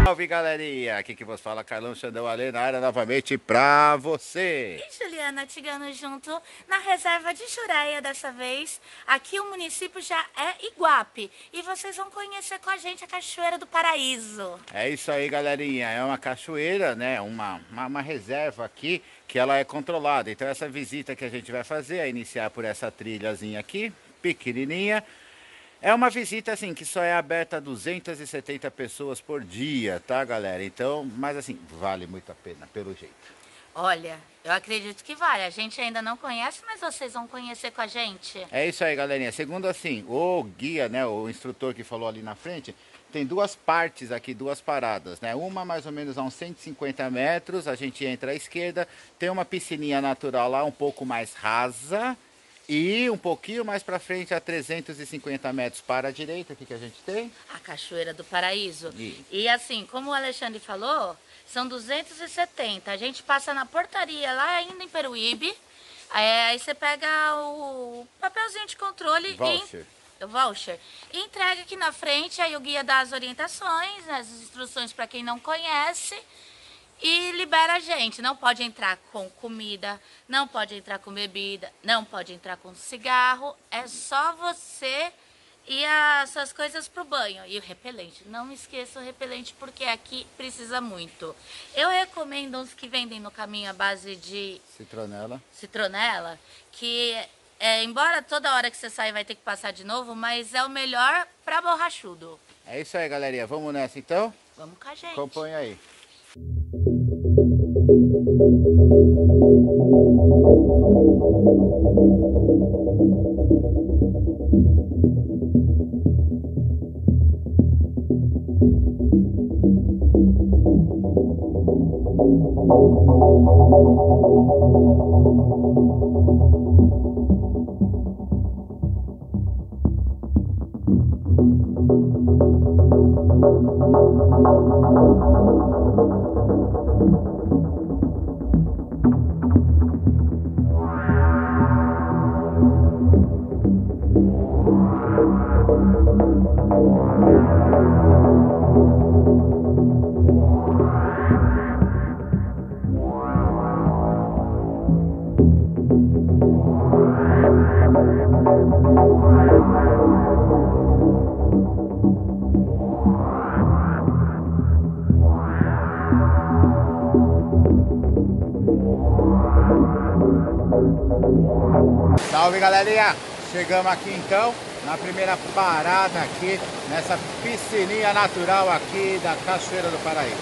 Salve, galerinha, aqui que vos fala Carlão Xandão Ale na área novamente pra você. E Juliana Tigano junto na reserva de Jureia dessa vez. Aqui o município já é Iguape e vocês vão conhecer com a gente a Cachoeira do Paraíso. É isso aí, galerinha, é uma cachoeira, né, uma reserva aqui que ela é controlada. Então essa visita que a gente vai fazer é iniciar por essa trilhazinha aqui, pequenininha. É uma visita assim que só é aberta a 270 pessoas por dia, tá, galera? Então, mas assim, vale muito a pena, pelo jeito. Olha, eu acredito que vale. A gente ainda não conhece, mas vocês vão conhecer com a gente. É isso aí, galerinha. Segundo assim, o guia, né, o instrutor que falou ali na frente, tem duas partes aqui, duas paradas, né? Uma mais ou menos a uns 150 metros, a gente entra à esquerda, tem uma piscininha natural lá, um pouco mais rasa. E um pouquinho mais para frente, a 350 metros para a direita, o que a gente tem? A Cachoeira do Paraíso. Isso. E assim, como o Alexandre falou, são 270. A gente passa na portaria lá ainda em Peruíbe. Aí você pega o papelzinho de controle Voucher. O voucher. E entrega aqui na frente, aí o guia dá as orientações, as instruções para quem não conhece. E libera a gente, não pode entrar com comida, não pode entrar com bebida, não pode entrar com cigarro, é só você e as suas coisas pro banho. E o repelente, não esqueça o repelente porque aqui precisa muito. Eu recomendo uns que vendem no caminho à base de citronela, que embora toda hora que você sair vai ter que passar de novo, mas é o melhor para borrachudo. É isso aí, galerinha, vamos nessa então? Vamos com a gente. Acompanha aí. Salve, galerinha! Chegamos aqui então na primeira parada aqui nessa piscininha natural aqui da Cachoeira do Paraíso.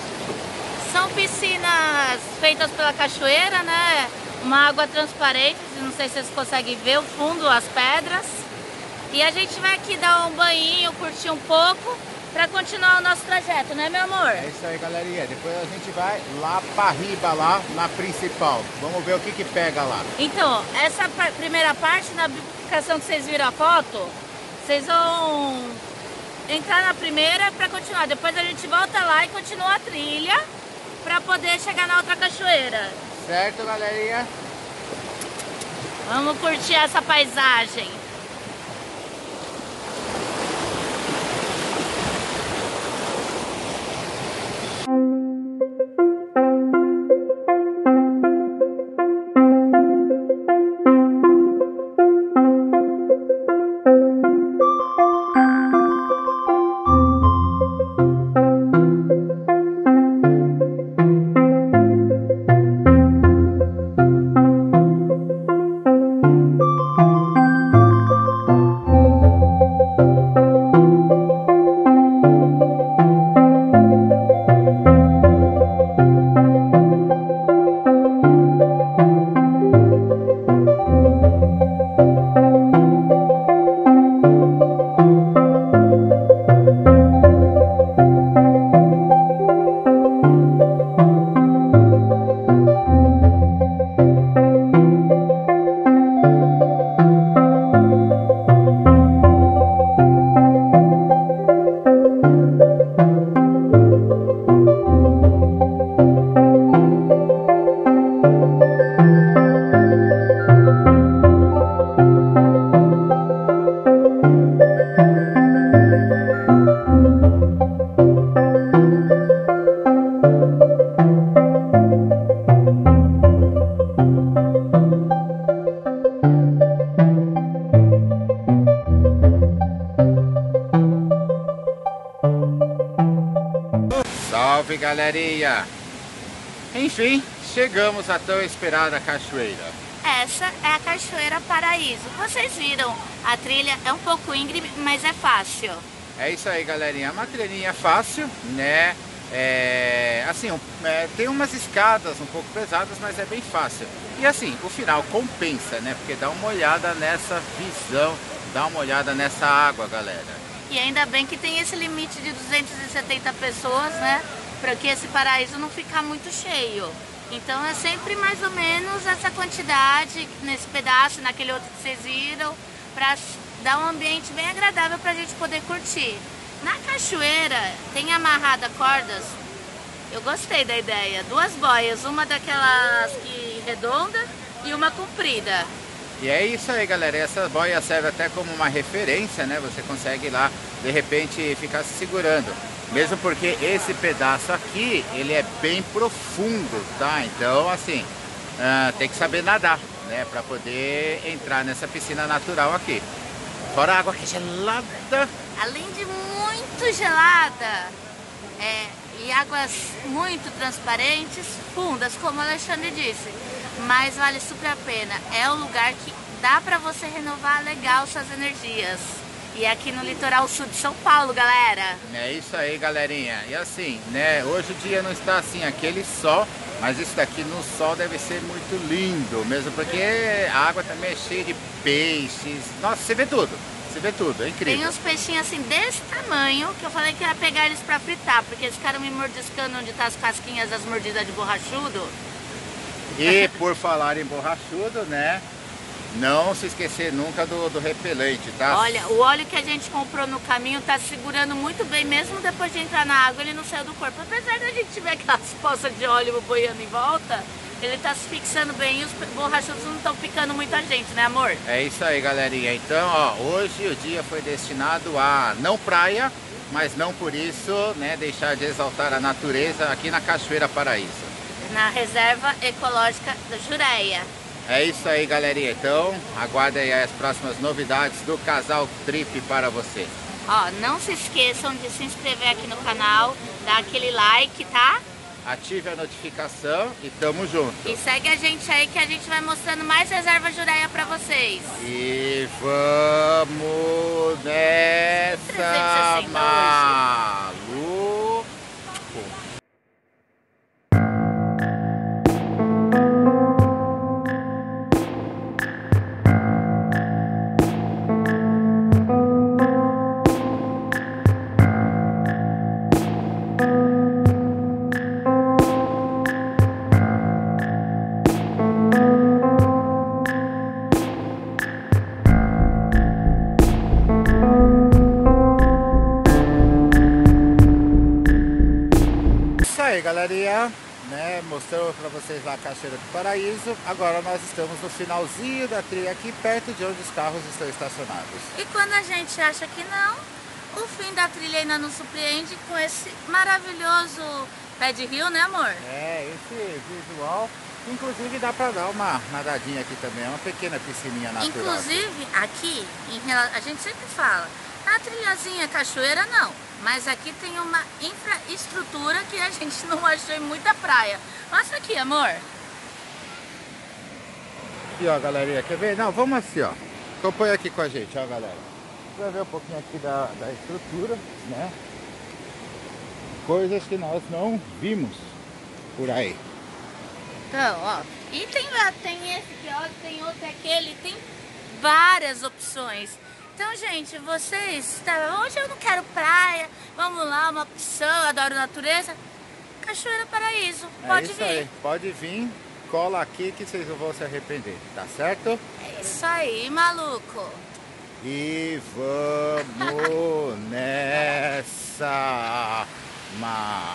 São piscinas feitas pela cachoeira, né? Uma água transparente, não sei se vocês conseguem ver o fundo, as pedras. E a gente vai aqui dar um banhinho, curtir um pouco para continuar o nosso trajeto, né, meu amor? É isso aí, galerinha. Depois a gente vai lá para riba, lá na principal. Vamos ver o que pega lá. Então, essa primeira parte, na bifurcação que vocês viram a foto, vocês vão entrar na primeira para continuar. Depois a gente volta lá e continua a trilha para poder chegar na outra cachoeira. Certo, galerinha? Vamos curtir essa paisagem. salve, galerinha! Enfim, chegamos à tão esperada cachoeira. Essa é a Cachoeira Paraíso. Vocês viram, a trilha é um pouco íngreme, mas é fácil. É isso aí, galerinha. É uma trilhinha fácil, né? Tem umas escadas um pouco pesadas, mas é bem fácil. E assim, o final compensa, né? Porque dá uma olhada nessa visão, dá uma olhada nessa água, galera. E ainda bem que tem esse limite de 270 pessoas, né? Para que esse paraíso não ficar muito cheio. Então é sempre mais ou menos essa quantidade nesse pedaço, naquele outro que vocês viram, para dar um ambiente bem agradável para a gente poder curtir. Na cachoeira tem amarrada cordas, eu gostei da ideia, 2 boias, uma daquelas que redonda e uma comprida. E é isso aí, galera, essa boia serve até como uma referência, né? Você consegue lá, de repente, ficar se segurando. Mesmo porque esse pedaço aqui, ele é bem profundo, tá? Então, assim, tem que saber nadar, né? Pra poder entrar nessa piscina natural aqui. Fora a água que é gelada. Além de muito gelada, e águas muito transparentes, fundas, como o Alexandre disse. Mas vale super a pena. É um lugar que dá pra você renovar legal suas energias. E aqui no litoral sul de São Paulo, galera. É isso aí, galerinha. E assim, né, hoje o dia não está assim, aquele sol, mas isso daqui no sol deve ser muito lindo, mesmo porque a água também é cheia de peixes. Nossa, você vê tudo, é incrível. Tem uns peixinhos assim desse tamanho, que eu falei que ia pegar eles pra fritar, porque eles ficaram me mordiscando onde tá as casquinhas das mordidas de borrachudo. E por falar em borrachudo, né? Não se esquecer nunca do repelente, tá? Olha, o óleo que a gente comprou no caminho tá segurando muito bem, mesmo depois de entrar na água, ele não saiu do corpo. Apesar da gente ver aquelas poças de óleo boiando em volta, ele tá se fixando bem e os borrachudos não estão picando muito a gente, né, amor? É isso aí, galerinha. Então, ó, hoje o dia foi destinado a não praia, mas não por isso, né, deixar de exaltar a natureza aqui na Cachoeira Paraíso. Na reserva ecológica da Jureia. É isso aí, galerinha. Então, aguardem aí as próximas novidades do Casal Trip para você. Ó, não se esqueçam de se inscrever aqui no canal, dar aquele like, tá? Ative a notificação e tamo junto. E segue a gente aí que a gente vai mostrando mais reserva Jureia pra vocês. E vamos nessa, 360 maluco. Galerinha, né, mostrou para vocês lá a Cachoeira do Paraíso. Agora nós estamos no finalzinho da trilha aqui, perto de onde os carros estão estacionados. E quando a gente acha que não, o fim da trilha ainda nos surpreende com esse maravilhoso pé de rio, né, amor? É, esse visual. Inclusive dá para dar uma nadadinha aqui também, é uma pequena piscininha natural. Inclusive aqui, a gente sempre fala, na trilhazinha cachoeira não, mas aqui tem uma infraestrutura que a gente não achou em muita praia. Mostra aqui, amor. E ó, galerinha, quer ver? Não, vamos assim, ó. Acompanha aqui com a gente, ó, galera. Você vai ver um pouquinho aqui da estrutura, né? Coisas que nós não vimos por aí. Então, ó, e tem esse aqui, ó, tem outro aquele, tem várias opções. Então, gente, vocês, hoje eu não quero praia, vamos lá, uma opção, adoro natureza, Cachoeira Paraíso, pode vir. Aí, pode vir, cola aqui que vocês não vão se arrepender, tá certo? É isso aí, maluco. E vamos nessa, maluco.